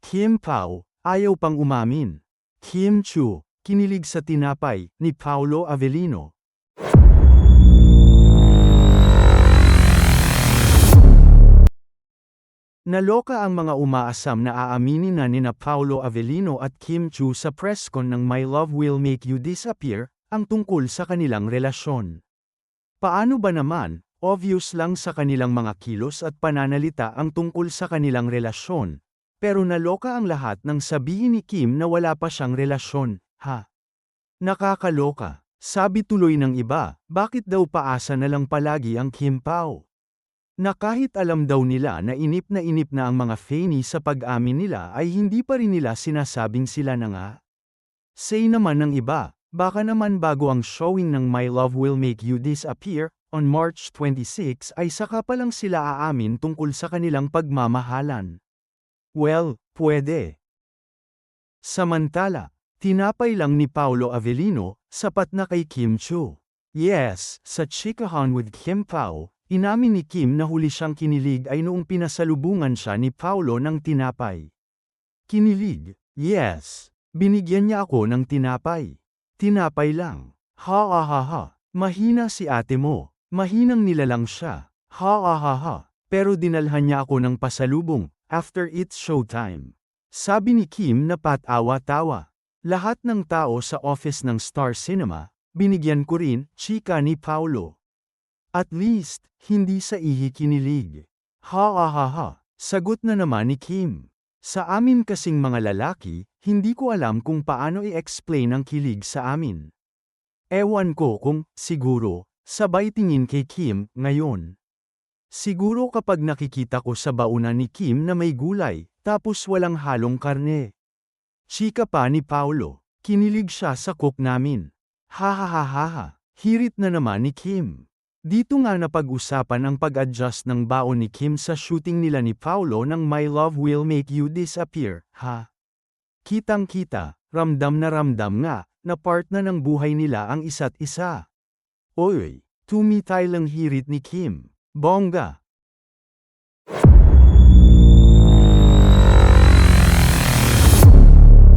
Kim Pao, ayaw pang umamin. Kim Chu, kinilig sa tinapay, ni Paolo Avellino. Naloka ang mga umaasam na aaminin na nina Paolo Avellino at Kim Chu sa presscon ng My Love Will Make You Disappear, ang tungkol sa kanilang relasyon. Paano ba naman, obvious lang sa kanilang mga kilos at pananalita ang tungkol sa kanilang relasyon. Pero naloka ang lahat nang sabihin ni Kim na wala pa siyang relasyon, ha? Nakakaloka. Sabi tuloy ng iba, bakit daw paasa na lang palagi ang Kim Pao? Na kahit alam daw nila na inip na ang mga Fanny sa pag-amin nila ay hindi pa rin nila sinasabing sila na nga. Say naman ng iba, baka naman bago ang showing ng My Love Will Make You Disappear, on March 26 ay saka pa lang sila aamin tungkol sa kanilang pagmamahalan. Well, pwede. Samantala, tinapay lang ni Paolo Avellino, sapat na kay Kim Chu. Yes, sa chikahan with Kim Pao, inamin ni Kim na huli siyang kinilig ay noong pinasalubungan siya ni Paolo ng tinapay. Kinilig? Yes. Binigyan niya ako ng tinapay. Tinapay lang. Ha ha ha ha. Mahina si ate mo. Mahinang nilalang siya. Ha ha ha ha. Pero dinalhan niya ako ng pasalubong, after it's showtime. Sabi ni Kim na patawa-tawa. Lahat ng tao sa office ng Star Cinema, binigyan ko rin, chika ni Paolo. At least, hindi sa ihi kinilig. Ha ha ha ha. Sagot na naman ni Kim. Sa amin kasing mga lalaki, hindi ko alam kung paano i-explain ang kilig sa amin. Ewan ko kung, siguro, sabay tingin kay Kim, ngayon. Siguro kapag nakikita ko sa baunan ni Kim na may gulay, tapos walang halong karne. Chika pa ni Paolo, kinilig siya sa cook namin. Ha ha ha ha ha, hirit na naman ni Kim. Dito nga napag-usapan ang pag-adjust ng baon ni Kim sa shooting nila ni Paolo ng My Love Will Make You Disappear, ha? Kitang-kita, ramdam nga, na part na ng buhay nila ang isa't isa. Oy, tumitay lang hirit ni Kim. Bongga,